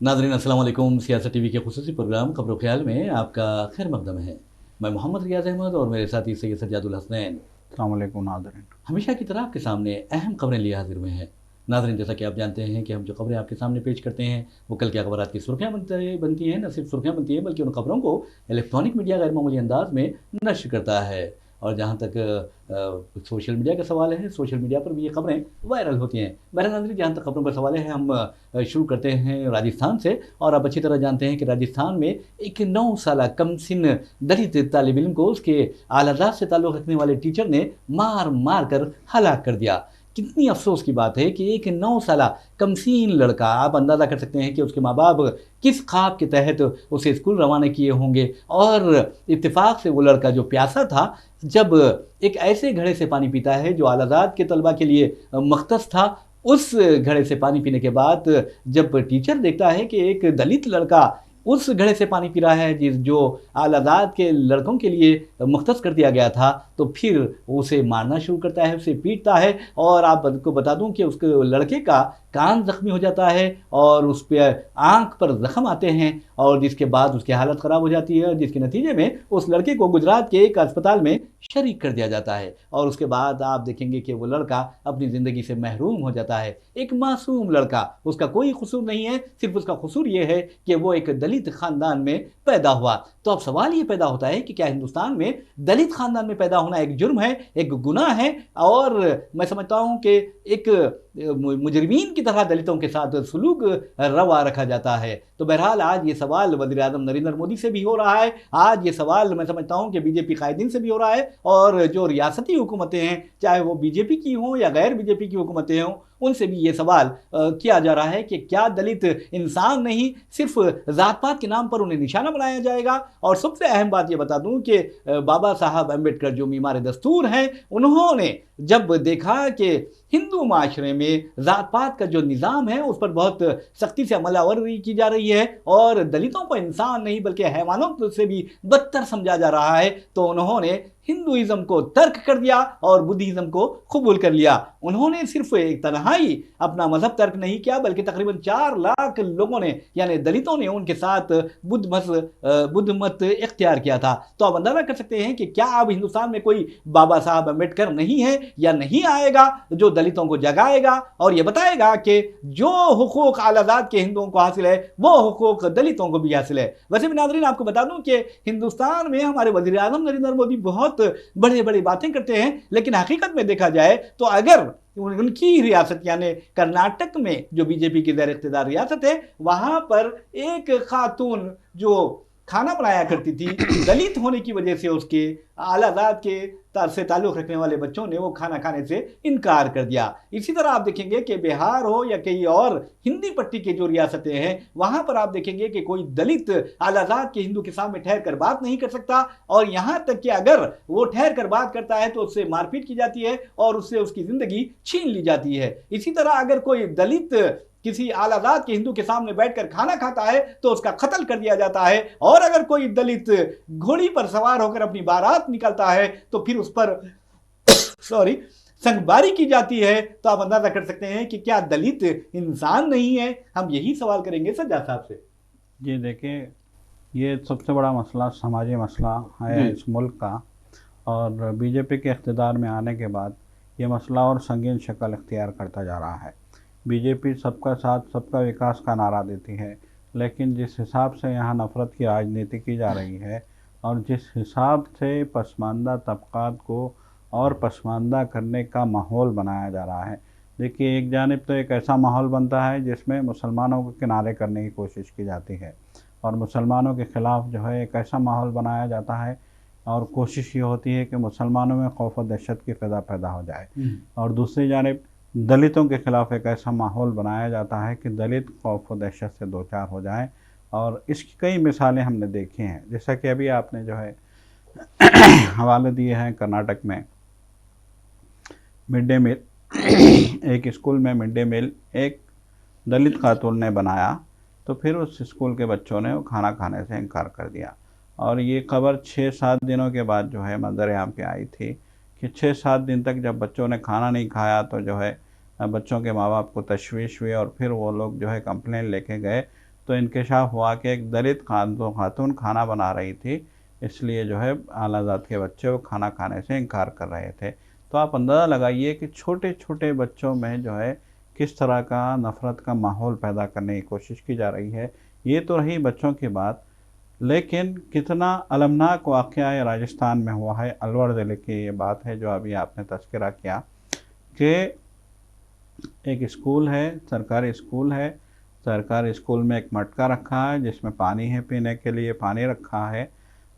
नाज़रीन अस्सलाम वालेकुम। सियासत टीवी के खुसूसी प्रोग्राम खबर ख्याल में आपका खैर मकदम है। मैं मोहम्मद रियाज अहमद और मेरे साथी सैयद सज्जादुल हसनैन अस्सलाम वालेकुम नाज़रीन। हमेशा की तरह आपके सामने अहम खबरें लिए हाजिर हुए हैं। नाज़रीन, जैसा कि आप जानते हैं कि हम जो खबरें आपके सामने पेश करते हैं वो कल के अखबारात की सुर्खियाँ बनती हैं। न सिर्फ सुर्खियाँ बनती हैं बल्कि उन खबरों को इलेक्ट्रॉनिक मीडिया गैर मामूली अंदाज में नश्र करता है। और जहाँ तक सोशल मीडिया का सवाल है, सोशल मीडिया पर भी ये खबरें वायरल होती हैं। बहरहाल नाज़रीन, जहाँ तक खबरों का सवाल है, हम शुरू करते हैं राजस्थान से। और आप अच्छी तरह जानते हैं कि राजस्थान में एक 9 साला कमसिन दलित तालिब इल्म को उसके आलाजात से ताल्लुक़ रखने वाले टीचर ने मार मार कर हलाक कर दिया। कितनी अफ़सोस की बात है कि एक 9 साला कमसीन लड़का, आप अंदाज़ा कर सकते हैं कि उसके माँ-बाप किस ख़्वाब के तहत उसे स्कूल रवाना किए होंगे। और इत्तेफ़ाक से वो लड़का जो प्यासा था, जब एक ऐसे घड़े से पानी पीता है जो आलाज़ात के तलबा के लिए मख़्तस था, उस घड़े से पानी पीने के बाद जब टीचर देखता है कि एक दलित लड़का उस घड़े से पानी पी रहा है जो आलाज़ात के लड़कों के लिए मुख्तस कर दिया गया था, तो फिर उसे मारना शुरू करता है, उसे पीटता है। और आपको बता दूं कि उसके लड़के का कान ज़ख्मी हो जाता है और उस पे आँख पर ज़ख्म आते हैं, और जिसके बाद उसकी हालत ख़राब हो जाती है, जिसके नतीजे में उस लड़के को गुजरात के एक अस्पताल में शरीक कर दिया जाता है। और उसके बाद आप देखेंगे कि वो लड़का अपनी ज़िंदगी से महरूम हो जाता है। एक मासूम लड़का, उसका कोई कसूर नहीं है, सिर्फ उसका कसूर ये है कि वो एक दलित ख़ानदान में पैदा हुआ। तो अब सवाल ये पैदा होता है कि क्या हिंदुस्तान में दलित ख़ानदान में पैदा होना एक जुर्म है, एक गुनाह है? और मैं समझता हूँ कि एक मुजरिमीन की तरह दलितों के साथ सलूक रवा रखा जाता है। तो बहरहाल आज ये सवाल वज़ीर आज़म नरेंद्र मोदी से भी हो रहा है, आज ये सवाल मैं समझता हूँ कि बीजेपी कायदीन से भी हो रहा है, और जो रियासती हुकूमतें हैं, चाहे वो बीजेपी की हों या गैर बीजेपी की हुकूमतें हों, उनसे भी ये सवाल किया जा रहा है कि क्या दलित इंसान नहीं, सिर्फ ज़ात पात के नाम पर उन्हें निशाना बनाया जाएगा? और सबसे अहम बात ये बता दूं कि बाबा साहब अम्बेडकर जो मीमार दस्तूर हैं, उन्होंने जब देखा कि हिंदू माशरे में ज़ात पात का जो निज़ाम है उस पर बहुत सख्ती से अमलावरी की जा रही है और दलितों को इंसान नहीं बल्कि हैवानों से भी बदतर समझा जा रहा है, तो उन्होंने हिंदुइज्म को तर्क कर दिया और बुद्धिज्म को कबूल कर लिया। उन्होंने सिर्फ एक तन्हाई अपना मजहब तर्क नहीं किया, बल्कि तकरीबन 4 लाख लोगों ने, यानी दलितों ने उनके साथ बुद्ध मत इख्तियार किया था। तो आप अंदाजा कर सकते हैं कि क्या अब हिंदुस्तान में कोई बाबा साहब अम्बेडकर नहीं है या नहीं आएगा जो दलितों को जगाएगा और ये बताएगा कि जो हुकूक आलाजात के हिंदुओं को हासिल है वो हुकूक दलितों को भी हासिल है। वैसे भी नाज़रीन, आपको बता दूं कि हिंदुस्तान में हमारे वज़ीर आज़म नरेंद्र मोदी बहुत बड़े बड़ी बातें करते हैं, लेकिन हकीकत में देखा जाए तो अगर उनकी रियासत यानी कर्नाटक में जो बीजेपी की ज़ेर इख्तियार रियासत है, वहां पर एक खातून जो खाना बनाया करती थी, दलित होने की वजह से उसके आलाजात के से ताल्लुक़ रखने वाले बच्चों ने वो खाना खाने से इनकार कर दिया। इसी तरह आप देखेंगे कि बिहार हो या कई और हिंदी पट्टी की जो रियासतें हैं, वहां पर आप देखेंगे कि कोई दलित आलाजात के हिंदू के सामने ठहर कर बात नहीं कर सकता, और यहां तक कि अगर वो ठहर कर बात करता है तो उससे मारपीट की जाती है और उससे उसकी जिंदगी छीन ली जाती है। इसी तरह अगर कोई दलित किसी आलाजात के हिंदू के सामने बैठकर खाना खाता है तो उसका कत्ल कर दिया जाता है, और अगर कोई दलित घोड़ी पर सवार होकर अपनी बारात निकलता है तो फिर उस पर सॉरी संगबारी की जाती है। तो आप अंदाजा कर सकते हैं कि क्या दलित इंसान नहीं है? हम यही सवाल करेंगे सज्जा साहब से। जी देखिए, ये सबसे बड़ा मसला समाजी मसला है इस मुल्क का, और बीजेपी के इक़्तिदार में आने के बाद ये मसला और संगीन शक्ल इख्तियार करता जा रहा है। बीजेपी सबका साथ सबका विकास का नारा देती है, लेकिन जिस हिसाब से यहाँ नफ़रत की राजनीति की जा रही है और जिस हिसाब से पसमानदा तबक़ात को और पसमानदा करने का माहौल बनाया जा रहा है। देखिए, एक जानिब तो एक ऐसा माहौल बनता है जिसमें मुसलमानों को किनारे करने की कोशिश की जाती है, और मुसलमानों के ख़िलाफ़ जो है एक ऐसा माहौल बनाया जाता है, और कोशिश ये होती है कि मुसलमानों में खौफ और दहशत की फ़िज़ा पैदा हो जाए। और दूसरी जानिब दलितों के ख़िलाफ़ एक ऐसा माहौल बनाया जाता है कि दलित खौफ और दहशत से दो चार हो जाएँ। और इसकी कई मिसालें हमने देखी हैं, जैसा कि अभी आपने जो है हवाले दिए हैं कर्नाटक में मिड डे मील एक स्कूल में मिड डे मील एक दलित खातून ने बनाया, तो फिर उस स्कूल के बच्चों ने वो खाना खाने से इनकार कर दिया। और ये खबर 6-7 दिनों के बाद जो है मंजर आम पे आई थी कि 6-7 दिन तक जब बच्चों ने खाना नहीं खाया तो जो है बच्चों के माँ बाप को तशवीश हुई, और फिर वो लोग जो है कंप्लेन लेके गए तो इंकशाफ हुआ कि एक दलित खातून खाना बना रही थी, इसलिए जो है आला ज़ात के बच्चे वो खाना खाने से इनकार कर रहे थे। तो आप अंदाज़ा लगाइए कि छोटे छोटे बच्चों में जो है किस तरह का नफ़रत का माहौल पैदा करने की कोशिश की जा रही है। ये तो रही बच्चों की बात, लेकिन कितना अलमनाक वाक़या ये राजस्थान में हुआ है। अलवर ज़िले की ये बात है जो अभी आपने तज़किरा किया कि एक स्कूल है, सरकारी स्कूल में एक मटका रखा है जिसमें पानी है, पीने के लिए पानी रखा है,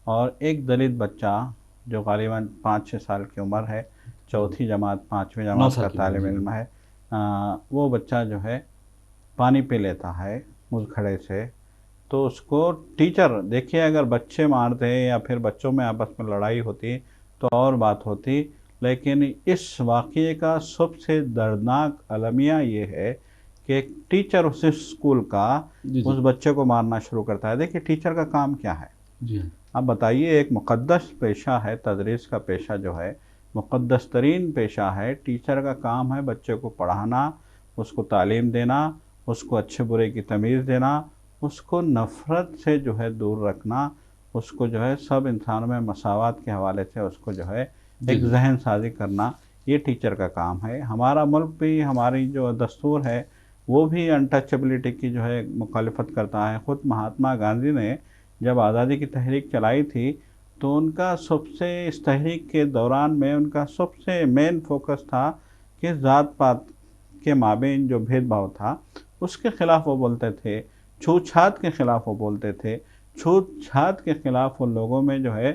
और एक दलित बच्चा जो ग़ालिबन 5-6 साल की उम्र है, चौथी जमात 5वीं जमात का तालिब इल्म है, वो बच्चा जो है पानी पी लेता है मुँहखड़े से। तो उसको टीचर, देखिए अगर बच्चे मारते या फिर बच्चों में आपस में लड़ाई होती तो और बात होती, लेकिन इस वाक़ये का सबसे दर्दनाक अलमिया ये है कि एक टीचर उस स्कूल का उस बच्चे को मारना शुरू करता है। देखिए टीचर का काम क्या है जी, आप बताइए। एक मुक़द्दस पेशा है, तदरीस का पेशा जो है मुक़द्दस तरीन पेशा है। टीचर का काम है बच्चे को पढ़ाना, उसको तालीम देना, उसको अच्छे बुरे की तमीज़ देना, उसको नफ़रत से जो है दूर रखना, उसको जो है सब इंसानों में मसावत के हवाले से उसको जो है एक जहन साजी करना, ये टीचर का काम है। हमारा मुल्क भी, हमारी जो दस्तूर है वो भी अनटचेबिलिटी की जो है मुखालिफत करता है। ख़ुद महात्मा गांधी ने जब आज़ादी की तहरीक चलाई थी तो उनका सबसे, इस तहरीक के दौरान में उनका सबसे मेन फोकस था कि ज़ात पात के माबेन जो भेदभाव था उसके ख़िलाफ़ वो बोलते थे, छूत-छात के ख़िलाफ़ वो बोलते थे। छूत-छात के ख़िलाफ़ वो लोगों में जो है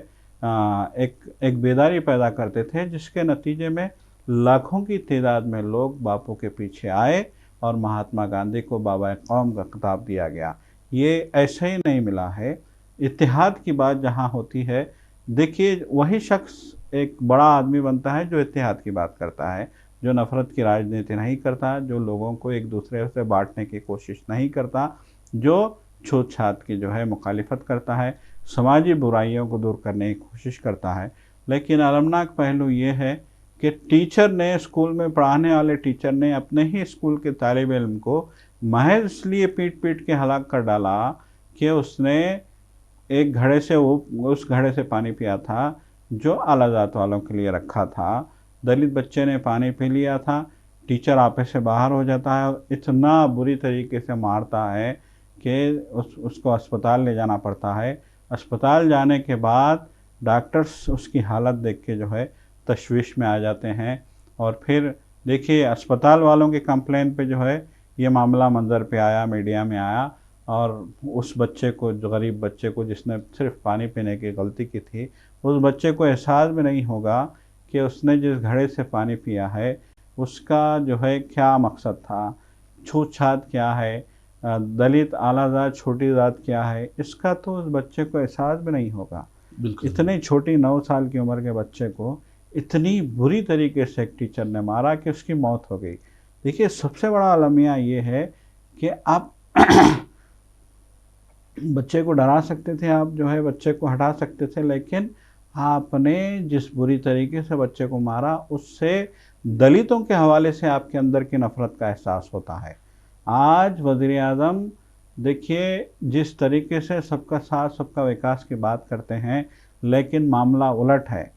एक बेदारी पैदा करते थे, जिसके नतीजे में लाखों की तादाद में लोग बापू के पीछे आए और महात्मा गांधी को बाबा कौम का खिताब दिया गया। ये ऐसे ही नहीं मिला है। इत्तेहाद की बात जहाँ होती है, देखिए वही शख्स एक बड़ा आदमी बनता है जो इत्तेहाद की बात करता है, जो नफ़रत की राजनीति नहीं करता, जो लोगों को एक दूसरे से बांटने की कोशिश नहीं करता, जो छूत-छात की जो है मुखालिफत करता है, समाजी बुराइयों को दूर करने की कोशिश करता है। लेकिन अलमनाक पहलू ये है कि टीचर ने, स्कूल में पढ़ाने वाले टीचर ने अपने ही स्कूल के तालिब इल्म को महज इसलिए पीट-पीट के हलाक कर डाला कि उसने एक घड़े से उस घड़े से पानी पिया था जो आला ज़ात वालों के लिए रखा था। दलित बच्चे ने पानी पी लिया था, टीचर आपे से बाहर हो जाता है और इतना बुरी तरीके से मारता है कि उसको अस्पताल ले जाना पड़ता है। अस्पताल जाने के बाद डॉक्टर्स उसकी हालत देख के जो है तशवीश में आ जाते हैं, और फिर देखिए अस्पताल वालों के कंप्लेन पे जो है ये मामला मंजर पे आया, मीडिया में आया, और उस बच्चे को, जो गरीब बच्चे को जिसने सिर्फ पानी पीने की गलती की थी, उस बच्चे को एहसास भी नहीं होगा कि उसने जिस घड़े से पानी पिया है उसका जो है क्या मकसद था, छूत-छात क्या है, दलित आला ज़ात छोटी ज़ात क्या है, इसका तो उस बच्चे को एहसास भी नहीं होगा। इतनी छोटी 9 साल की उम्र के बच्चे को इतनी बुरी तरीके से एक टीचर ने मारा कि उसकी मौत हो गई। देखिए सबसे बड़ा अलमिया ये है कि आप बच्चे को डरा सकते थे, आप जो है बच्चे को हटा सकते थे, लेकिन आपने जिस बुरी तरीके से बच्चे को मारा उससे दलितों के हवाले से आपके अंदर की नफ़रत का एहसास होता है। आज वज़ीर-ए-आज़म देखिए जिस तरीके से सबका साथ सबका विकास की बात करते हैं, लेकिन मामला उलट है,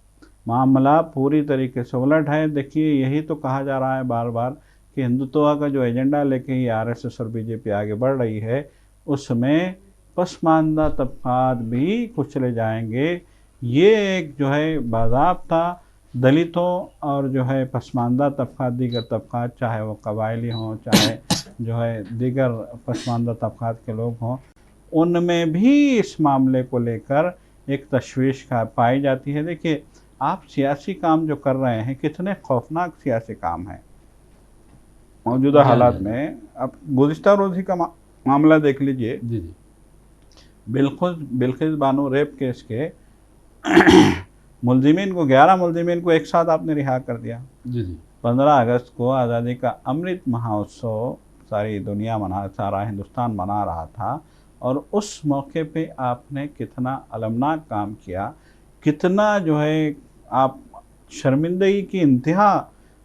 मामला पूरी तरीके से उलट है। देखिए यही तो कहा जा रहा है बार बार कि हिंदुत्व का जो एजेंडा लेके ये आरएसएस और बीजेपी आगे बढ़ रही है, उसमें पसमानदा तबक़ात भी कुचले जाएंगे। ये एक जो है बाज़ाब्ता दलितों और जो है पसमानदा तबक़ात, दीगर तबक़ात, चाहे वो कबायली हों, चाहे जो है दीगर पसमानदा तबक़ात के लोग हों, उनमें भी इस मामले को लेकर एक तशवीश का पाई जाती है। देखिए आप सियासी काम जो कर रहे हैं, कितने खौफनाक सियासी काम है मौजूदा हालात में। अब गुज़िश्ता रोज़ी का मामला देख लीजिए, बिल्किस बानो रेप केस के मुलजिमीन को, 11 मुलजिमीन को एक साथ आपने रिहा कर दिया। 15 अगस्त को आज़ादी का अमृत महोत्सव सारी दुनिया सारा हिंदुस्तान मना रहा था, और उस मौके पे आपने कितना अलमनाक काम किया, कितना जो है आप शर्मिंदगी की इंतहा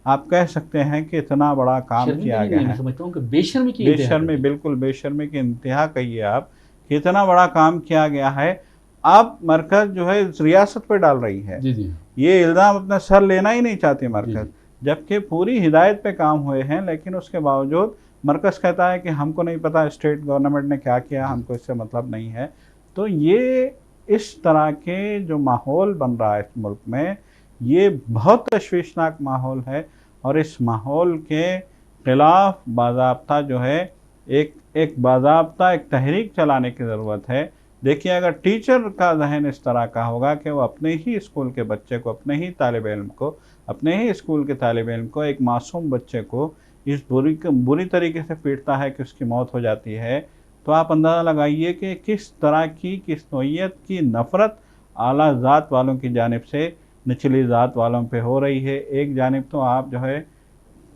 आप कह सकते हैं कि इतना बड़ा काम किया गया मैं है। समझता हूँ कि बेशर्मी की इंतहा कर बेशर्मी, दी। बिल्कुल बेशर्मी की इंतहा कहिए आप, कि इतना बड़ा काम किया गया है। अब मरकज़ जो है रियासत पे डाल रही है। जी, जी। ये इल्ज़ाम अपना सर लेना ही नहीं चाहती जी, मरकज़, जी। जबकि पूरी हिदायत पे काम हुए हैं, लेकिन उसके बावजूद मरकज़ कहता है कि हमको नहीं पता स्टेट गवर्नमेंट ने क्या किया, जी। हमको इससे मतलब नहीं है। तो ये इस तरह के जो माहौल बन रहा है इस मुल्क में, ये बहुत तशवीशनाक माहौल है, और इस माहौल के खिलाफ बाज़ाब्ता जो है एक एक बाज़ाब्ता एक तहरीक चलाने की ज़रूरत है। देखिए, अगर टीचर का ज़हन इस तरह का होगा कि वो अपने ही स्कूल के बच्चे को, अपने ही तालिब इल्म को, अपने ही स्कूल के तालिब इल्म को, एक मासूम बच्चे को इस बुरी तरीके से पीटता है कि उसकी मौत हो जाती है, तो आप अंदाज़ा लगाइए कि किस तरह की, किस नौइयत की नफ़रत आला ज़ात वालों की जानिब से निचली ज़ात वालों पे हो रही है। एक जानिब तो आप जो है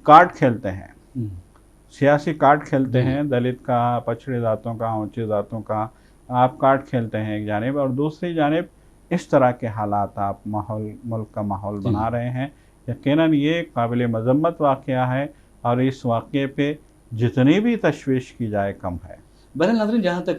कार्ड खेलते हैं, हुँ। सियासी कार्ड खेलते जी, जी। हैं, दलित का, पछड़ी ज़ातों का, ऊँची ज़ातों का आप कार्ड खेलते हैं एक जानिब, और दूसरी जानिब इस तरह के हालात आप मुल्क का माहौल जी, बना जी। रहे हैं। यकीनन ये काबिल मज़म्मत वाक़या है, और इस वाक़ये पे जितनी भी तशवीश की जाए कम है। बहरहाल नाज़रीन, जहाँ तक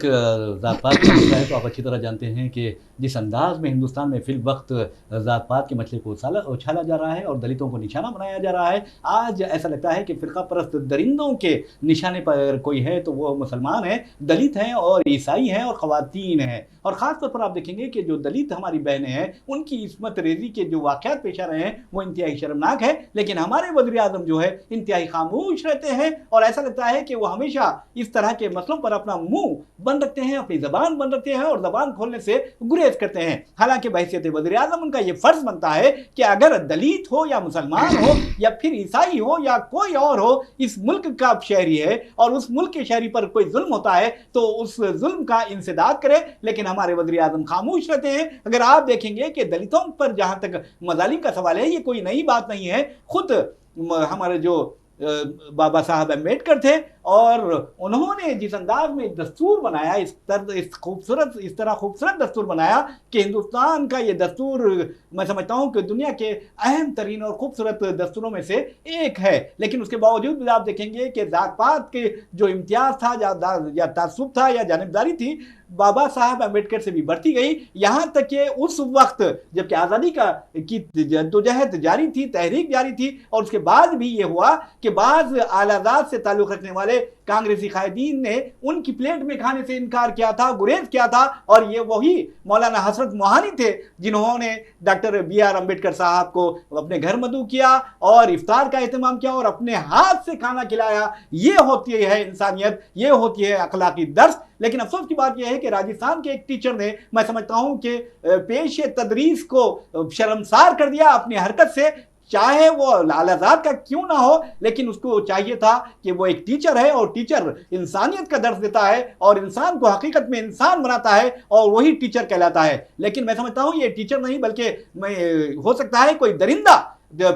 ज़ात-पात का मसला है, तो आप अच्छी तरह जानते हैं कि जिस अंदाज़ में हिंदुस्तान में फ़िल वक़्त ज़ात-पात के मसले को उछाला जा रहा है और दलितों को निशाना बनाया जा रहा है, आज ऐसा लगता है कि फ़िरक़ा परस्त दरिंदों के निशाने पर कोई है तो वो मुसलमान हैं, दलित हैं और ईसाई हैं और ख़वातीन हैं। और ख़ास तौर पर आप देखेंगे कि जो दलित हमारी बहनें हैं, उनकी इस्मत रेज़ी के जो वाक़यात पेश आ रहे हैं, वो इंतहाई शर्मनाक है। लेकिन हमारे वज़ीर-ए-आज़म जो है, इंतहाई ख़ामोश रहते हैं और ऐसा लगता है कि वो हमेशा इस तरह के मसलों पर अपना मुँह बंद रखते हैं, अपनी ज़बान बंद रखते हैं और ज़बान खोलने से गुरेज़ करते हैं। हालाँकि बहैसियत वज़ीर-ए-आज़म उनका ये फ़र्ज़ बनता है कि अगर दलित हो या मुसलमान हो या फिर ईसाई हो या कोई और हो, इस मुल्क का शहरी है और उस मुल्क के शहरी पर कोई ज़ुल्म होता है, तो उस ज़ुल्म का इंसदाद करे। लेकिन हमारे वज़ीर-ए-आज़म ख़ामोश रहते हैं। अगर आप देखेंगे कि दलितों पर जहाँ तक मज़ालिम का सवाल है, ये कोई नई बात नहीं है। खुद हमारे जो बाबा साहब अम्बेडकर थे और उन्होंने जिस अंदाज में दस्तूर बनाया, इस तरह खूबसूरत दस्तूर बनाया कि हिंदुस्तान का ये दस्तूर मैं समझता हूँ कि दुनिया के अहम तरीन और खूबसूरत दस्तूरों में से एक है। लेकिन उसके बावजूद भी आप देखेंगे कि जात-पात के जो इम्तियाज़ था या तासुब था या जानिबदारी थी, बाबा साहब अम्बेडकर से भी बढ़ती गई। यहाँ तक कि उस वक्त जबकि आज़ादी की जद्दोजहद जारी थी, तहरीक जारी थी, और उसके बाद भी ये हुआ कि बाज़ आलाज़ात से ताल्लुक़ रखने वाले कांग्रेसी कायदीन ने उनकी प्लेट में खाने से इनकार किया था, गुरेज किया था। और ये वही मौलाना हसरत मोहानी थे जिन्होंने डॉक्टर बी.आर. अम्बेडकर साहब को अपने घर मदऊ किया और इफ्तार का एहतमाम किया और अपने हाथ से खाना खिलाया। ये होती है इंसानियत, ये होती है अखलाकी दर्स। लेकिन अफसोस की बात यह है कि राजस्थान के एक टीचर ने, मैं समझता हूं कि पेशे तदरीस को शर्मसार कर दिया अपनी हरकत से। चाहे वो लालाजात का क्यों ना हो, लेकिन उसको चाहिए था कि वो एक टीचर है और टीचर इंसानियत का दर्स देता है और इंसान को हकीकत में इंसान बनाता है और वही टीचर कहलाता है। लेकिन मैं समझता हूं ये टीचर नहीं बल्कि हो सकता है कोई दरिंदा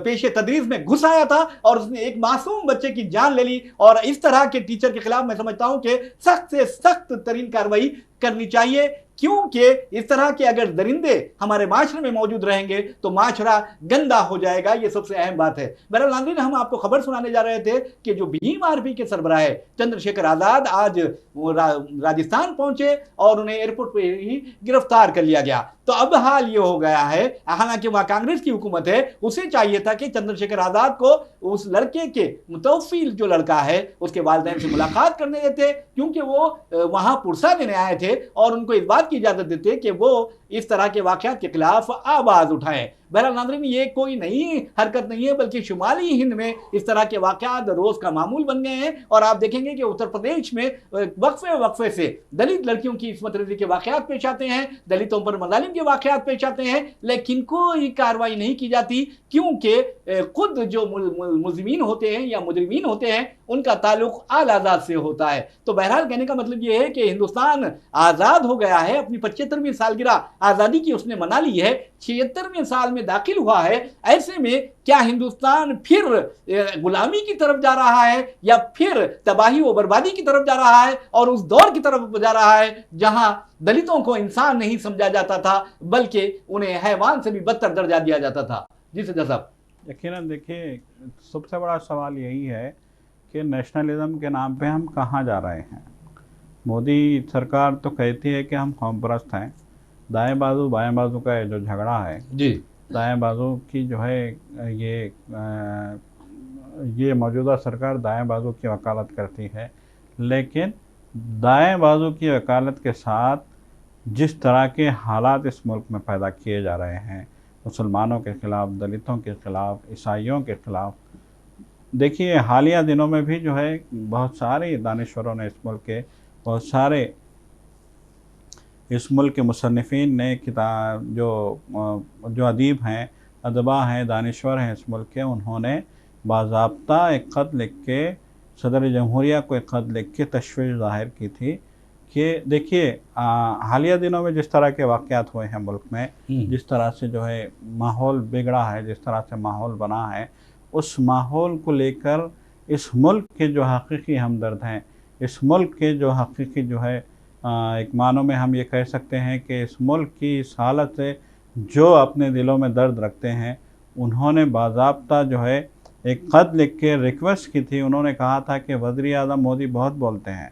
पेशे तदरीस में घुस आया था और उसने एक मासूम बच्चे की जान ले ली। और इस तरह के टीचर के खिलाफ मैं समझता हूं कि सख्त से सख्त तरीन कार्रवाई करनी चाहिए, क्योंकि इस तरह के अगर दरिंदे हमारे माशरे में मौजूद रहेंगे तो माशरा गंदा हो जाएगा। ये सबसे अहम बात है। बहरहाल नाज़रीन, हम आपको खबर सुनाने जा रहे थे कि जो भीम आर्मी के सरबराह चंद्रशेखर आज़ाद आज राजस्थान पहुंचे और उन्हें एयरपोर्ट पर ही गिरफ्तार कर लिया गया। तो अब हाल ये हो गया है, हालांकि वहां कांग्रेस की हुकूमत है, उसे चाहिए था कि चंद्रशेखर आज़ाद को उस लड़के के मुतवफ़िल जो लड़का है उसके वालिदैन से मुलाकात करने देते, क्योंकि वो वहां पुरसा देने आए थे और उनको इस बात की इजाज़त देते कि वो इस तरह के वाक़यात के खिलाफ आवाज़ उठाएं। बहरहाल नाज़रीन, ये कोई नई हरकत नहीं है, बल्कि शुमाली हिंद में इस तरह के वाक़यात रोज़ का मामूल बन गए हैं। और आप देखेंगे कि उत्तर प्रदेश में वक्फे से दलित लड़कियों की इस्मत रेज़ी के वाक़यात पेश आते हैं, दलितों पर मज़ालिम के वाक़यात पेश आते हैं, लेकिन कोई कार्रवाई नहीं की जाती, क्योंकि खुद जो मुज़मिन होते हैं या मुजरिमीन होते हैं उनका ताल्लुक़ आला से होता है। तो बहरहाल कहने का मतलब ये है कि हिंदुस्तान आज़ाद हो गया है, अपनी 75वीं सालगिरह आज़ादी की उसने मना ली है, 76वें साल में दाखिल हुआ है। ऐसे में क्या हिंदुस्तान फिर गुलामी की तरफ जा रहा है या फिर तबाही व बर्बादी की तरफ जा रहा है और उस दौर की तरफ जा रहा है जहां दलितों को इंसान नहीं समझा जाता था, बल्कि उन्हें हैवान से भी बदतर दर्जा दिया जाता था? जी सज्जा साहब। यकीनन देखिए, सबसे बड़ा सवाल यही है कि नेशनलिज्म के नाम पे हम कहाँ जा रहे हैं। मोदी सरकार तो कहती है कि हम कौमपरस्त हैं। दाएं बाजू बाएं बाजू का ये जो झगड़ा है, जी। दाएं बाजू की जो है ये मौजूदा सरकार दाएं बाजू की वकालत करती है, लेकिन दाएं बाजू की वकालत के साथ जिस तरह के हालात इस मुल्क में पैदा किए जा रहे हैं, मुसलमानों के ख़िलाफ़, दलितों के ख़िलाफ़, ईसाइयों के ख़िलाफ़, देखिए हालिया दिनों में भी जो है बहुत सारे दानिश्वरों ने, इस मुल्क के बहुत सारे इस मुल्क के मुसन्निफ़ीन ने किताब जो अदीब हैं, अदबा हैं, दानिश्वर हैं इस मुल्क के, उन्होंने बाज़ाब्ता एक ख़त लिख के सदर जमहूरिया को एक ख़त लिख के तशवीश ज़ाहिर की थी कि देखिए हालिया दिनों में जिस तरह के वाक़यात हुए हैं मुल्क में, जिस तरह से जो है माहौल बिगड़ा है, जिस तरह से माहौल बना है, उस माहौल को लेकर इस मुल्क के जो हकीकी हमदर्द हैं, इस मुल्क के जो हकीकी जो है एक मानों में हम ये कह सकते हैं कि इस मुल्क की इस हालत से जो अपने दिलों में दर्द रखते हैं, उन्होंने बाज़ाब्ता जो है एक ख़त लिख के रिक्वेस्ट की थी। उन्होंने कहा था कि वज़ीर-ए-आज़म मोदी बहुत बोलते हैं,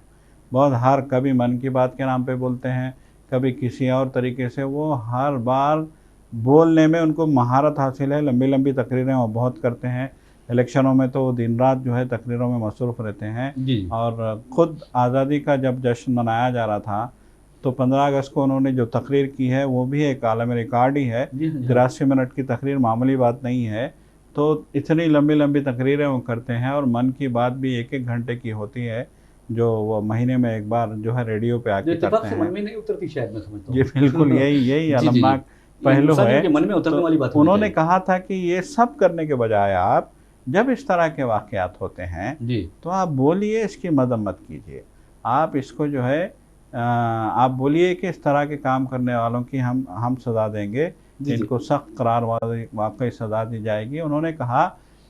बहुत हर कभी मन की बात के नाम पे बोलते हैं, कभी किसी और तरीके से, वो हर बार बोलने में उनको महारत हासिल है, लंबी लंबी तकरीरें वो बहुत करते हैं। इलेक्शनों में तो दिन रात जो है तकरीरों में मसरूफ़ रहते हैं। जी। और ख़ुद आज़ादी का जब जश्न मनाया जा रहा था, तो 15 अगस्त को उन्होंने जो तकरीर की है वो भी एक आलमी रिकॉर्ड ही है। 83 मिनट की तकरीर मामूली बात नहीं है। तो इतनी लंबी लंबी तकरीरें वो करते हैं, और मन की बात भी 1-1 घंटे की होती है, जो वो महीने में एक बार जो है रेडियो पे आके करते हैं। मन में नहीं उतरती शायद, मैं समझता हूँ। जी बिल्कुल, यही जी, जी, अलमनाक जी। पहलू है। के मन में उतरने तो वाली बात होनी उन्होंने चाहिए। कहा था कि ये सब करने के बजाय आप जब इस तरह के वाक़यात होते हैं, जी। तो आप बोलिए, इसकी मदम्मत कीजिए। आप इसको जो है आप बोलिए कि इस तरह के काम करने वालों की हम सज़ा देंगे, जी, जी। इनको सख्त करार वाक़ई सज़ा दी जाएगी। उन्होंने कहा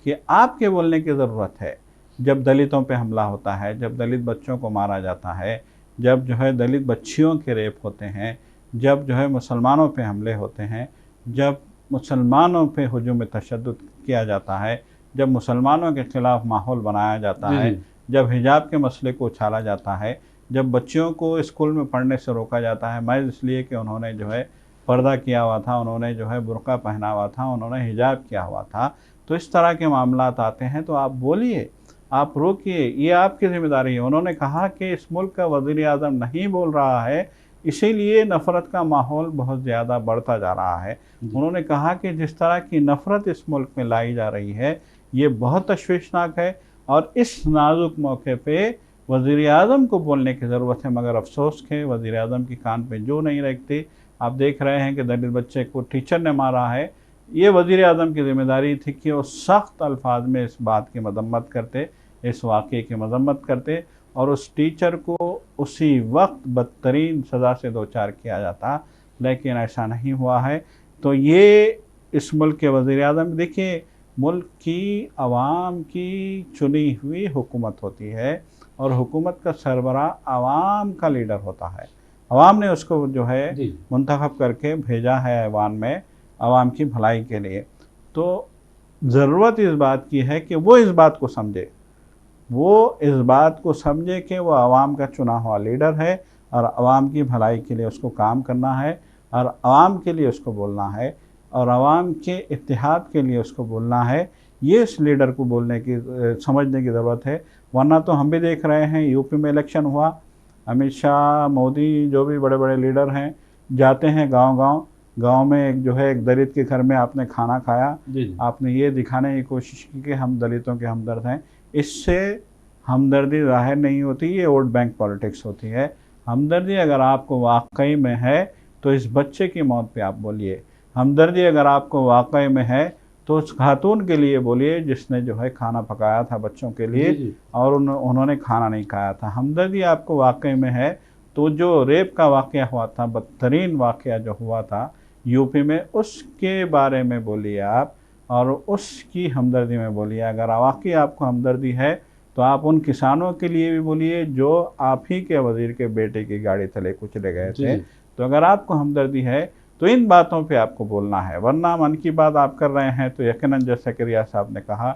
कि आपके बोलने की ज़रूरत है। जब दलितों पे हमला होता है, जब दलित बच्चों को मारा जाता है, जब जो है दलित बच्चियों के रेप होते हैं, जब जो है मुसलमानों पे हमले होते हैं, जब मुसलमानों पे हुजूम तशद्दुद किया जाता है, जब मुसलमानों के ख़िलाफ़ माहौल बनाया जाता जी, है, जी। जब हिजाब के मसले को उछाला जाता है, जब बच्चियों को स्कूल में पढ़ने से रोका जाता है महज़ इसलिए कि उन्होंने जो है पर्दा किया हुआ था, उन्होंने जो है बुर्का पहना हुआ था, उन्होंने हिजाब किया हुआ था, तो इस तरह के मामलात आते हैं, तो आप बोलिए, आप रोकिए, ये आपकी ज़िम्मेदारी है। उन्होंने कहा कि इस मुल्क का वज़ीर-ए-आज़म नहीं बोल रहा है, इसीलिए नफ़रत का माहौल बहुत ज़्यादा बढ़ता जा रहा है। उन्होंने कहा कि जिस तरह की नफ़रत इस मुल्क में लाई जा रही है, ये बहुत तशवीशनाक है, और इस नाजुक मौके पे वज़ीर-ए-आज़म को बोलने की ज़रूरत है, मगर अफ़सोस के वज़ीर-ए-आज़म की कान पे जू नहीं लगती। आप देख रहे हैं कि दलित बच्चे को टीचर ने मारा है। ये वज़ीर-ए-आज़म की ज़िम्मेदारी थी कि वो सख्त अल्फाज में इस बात की मदम्मत करते, इस वाक़े की मदम्मत करते, और उस टीचर को उसी वक्त बदतरीन सज़ा से दो चार किया जाता, लेकिन ऐसा नहीं हुआ है। तो ये इस मुल्क के वज़ीर-ए-आज़म, देखिए मुल्क की आवाम की चुनी हुई हुकूमत होती है, और हुकूमत का सरबराह आवाम का लीडर होता है। आवाम ने उसको जो है मुंतखब करके भेजा है ऐवान में आवाम की भलाई के लिए। तो ज़रूरत इस बात की है कि वो इस बात को समझे, वो इस बात को समझे कि वो आवाम का चुना हुआ लीडर है, और आवाम की भलाई के लिए उसको काम करना है, और आवाम के लिए उसको बोलना है, और आवाम के इत्तेहाद के लिए उसको बोलना है। ये इस लीडर को बोलने की समझने की ज़रूरत है। वरना तो हम भी देख रहे हैं, यूपी में इलेक्शन हुआ, अमित शाह, मोदी, जो भी बड़े बड़े लीडर हैं, जाते हैं गांव में एक जो है एक दलित के घर में आपने खाना खाया, आपने ये दिखाने की कोशिश की कि हम दलितों के हमदर्द हैं। इससे हमदर्दी ज़ाहिर नहीं होती, ये वोट बैंक पॉलिटिक्स होती है। हमदर्दी अगर आपको वाकई में है तो इस बच्चे की मौत पे आप बोलिए। हमदर्दी अगर आपको वाकई में है तो उस खातून के लिए बोलिए जिसने जो है खाना पकाया था बच्चों के लिए, और उन्होंने खाना नहीं खाया था। हमदर्दी आपको वाकई में है तो जो रेप का वाक़या हुआ था, बदतरीन वाक़या जो हुआ था यूपी में, उसके बारे में बोलिए आप, और उसकी हमदर्दी में बोलिए। अगर वाकई आपको हमदर्दी है तो आप उन किसानों के लिए भी बोलिए जो आप ही के वज़ीर के बेटे की गाड़ी तले कुचले गए थे। तो अगर आपको हमदर्दी है तो इन बातों पे आपको बोलना है, वरना मन की बात आप कर रहे हैं तो यकीनन जैसे कि रियाज साहब ने कहा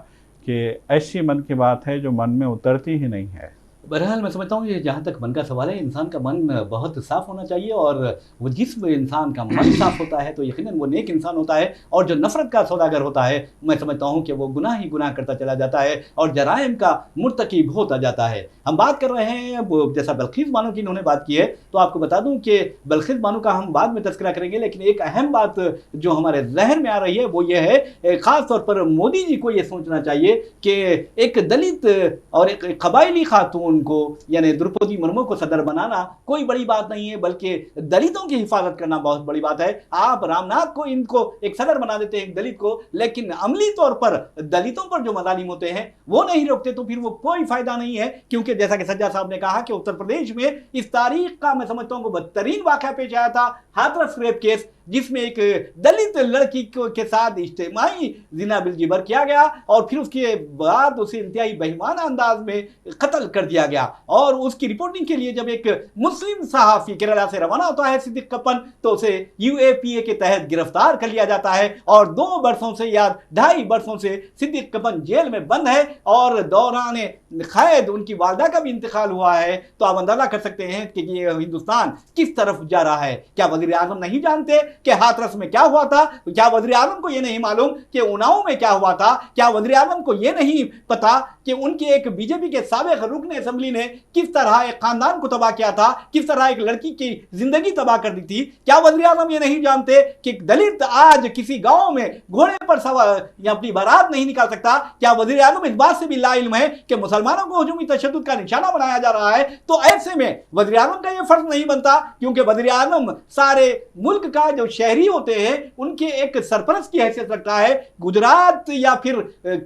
कि ऐसी मन की बात है जो मन में उतरती ही नहीं है। बहरहाल मैं समझता हूँ ये जहाँ तक मन का सवाल है, इंसान का मन बहुत साफ़ होना चाहिए, और वो जिस इंसान का मन साफ़ होता है तो यकीनन वो नेक इंसान होता है, और जो नफ़रत का सौदागर होता है मैं समझता हूँ कि वो गुनाह ही गुनाह करता चला जाता है और जराइम का मुर्तकिब होता जाता है। हम बात कर रहे हैं वो जैसा बल्कीस बानो की इन्होंने बात की है, तो आपको बता दूँ कि बल्कीस बानो का हम बाद में तज़किरा करेंगे, लेकिन एक अहम बात जो हमारे ज़हन में आ रही है वो ये है, ख़ास तौर पर मोदी जी को ये सोचना चाहिए कि एक दलित और एक कबायली खातून को यानी द्रौपदी मुर्मू को सदर बनाना कोई बड़ी बात नहीं है, बल्कि दलितों की हिफाजत करना बहुत बड़ी बात है। आप रामनाथ को इनको एक सदर बना देते हैं, एक दलित को, लेकिन अमली तौर पर दलितों पर जो मजालिम होते हैं वो नहीं रोकते, तो फिर वो कोई फायदा नहीं है। क्योंकि जैसा कि सज्जा साहब ने कहा कि उत्तर प्रदेश में इस तारीख का मैं समझता हूँ बदतरीन वाक़या पेश आया था, हाथरस रेप केस, जिसमें एक दलित लड़की के साथ इज्तिमाई जिना बिलजिबर किया गया और फिर उसके बाद उसे इंतहाई बेईमाना अंदाज में कत्ल कर दिया गया। और उसकी रिपोर्टिंग के लिए जब एक मुस्लिम सहाफ़ी केरला से रवाना होता है सिद्दीक कप्पन, तो उसे UAPA के तहत गिरफ्तार कर लिया जाता है और 2 बरसों से या 2.5 बरसों से सिद्दीक कप्पन जेल में बंद है और दौरान क़ैद उनकी वालदा का भी इंतकाल हुआ है। तो आप अंदाजा कर सकते हैं कि ये हिंदुस्तान किस तरफ जा रहा है। क्या वज़ीर आज़म नहीं जानते कि हाथरस में क्या हुआ था? क्या वज़ीर आज़म को ये नहीं मालूम कि उन्नाव में क्या हुआ था? क्या वज़ीर आज़म को ये नहीं पता कि उनके एक बीजेपी के साबिक़ रुकन असेंबली ने किस तरह एक खानदान को तबाह किया था, किस तरह एक लड़की की जिंदगी तबाह कर दी थी? क्या वज़ीर आज़म ये नहीं जानते कि दलित आज किसी गांव में घोड़े पर सवार या अपनी बारात नहीं निकाल सकता? क्या वज़ीर आज़म इस बात से भी लाइल्म है कि मुसलमानों को हुजूमी तशद्दुद का निशाना बनाया जा रहा है? तो ऐसे में वज़ीर आज़म का यह फर्ज नहीं बनता, क्योंकि वज़ीर आज़म सारे मुल्क का जो शहरी होते हैं उनके एक सरपरस्त की हैसियत रखता है। गुजरात या फिर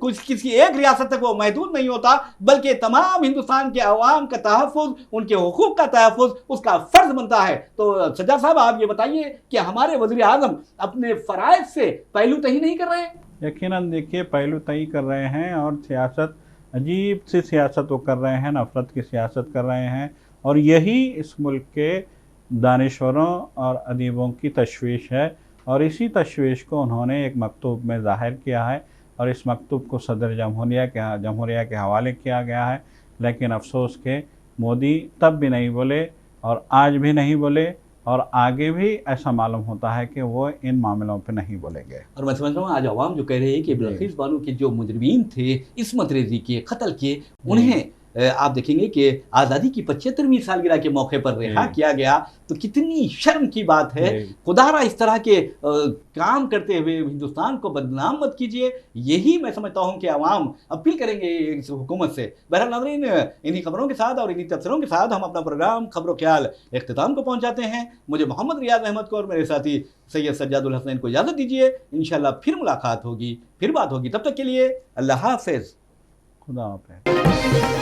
कुछ किसी एक रियासत तक वो महदूद नहीं होता, बल्कि तमाम हिंदुस्तान के अवाम का तहफ़्फ़ुज़, उनके हुकूक का तहफ़्फ़ुज़ उसका फ़र्ज बनता है। तो सज्जा साहब आप ये बताइए कि हमारे वज़ीर आज़म अपने फ़राइज़ से पहलू तही नहीं कर रहे हैं? यकीनन देखिए पहलू तय कर रहे हैं और सियासत अजीब सी सियासत वो कर रहे हैं, नफ़रत की सियासत कर रहे हैं, और यही इस मुल्क के दानिश्वरों और अदीबों की तशवीश है। और इसी तशवीश को उन्होंने एक मकतूब में ज़ाहिर किया है और इस मकतूब को सदर जमहूरिया के हवाले किया गया है। लेकिन अफसोस के मोदी तब भी नहीं बोले और आज भी नहीं बोले और आगे भी ऐसा मालूम होता है कि वो इन मामलों पे नहीं बोलेंगे। और मैं समझ रहा हूँ आज अवाम जो कह रहे हैं कि बल्कीस बानो के जो मुजरिमीन थे, इस्मत रेज़ी किए, कत्ल किए, उन्हें आप देखेंगे कि आज़ादी की 75वीं सालगिरह के मौके पर रिहा किया गया, तो कितनी शर्म की बात है। खुदारा इस तरह के काम करते हुए हिंदुस्तान को बदनाम मत कीजिए, यही मैं समझता हूँ कि अवाम अपील करेंगे इस हुकूमत से। बहरहाल नाज़रीन, इन्हीं खबरों के साथ और इन्हीं तबसरों के साथ हम अपना प्रोग्राम खबरों ख्याल इख्तिताम को पहुँचाते हैं। मुझे मोहम्मद रियाज अहमद को और मेरे साथी सैयद सज्जादुल हसनैन को इजाज़त दीजिए। इंशाअल्लाह फिर मुलाकात होगी, फिर बात होगी। तब तक के लिए अल्लाह हाफ़िज़। खुदा हाफ़िज़।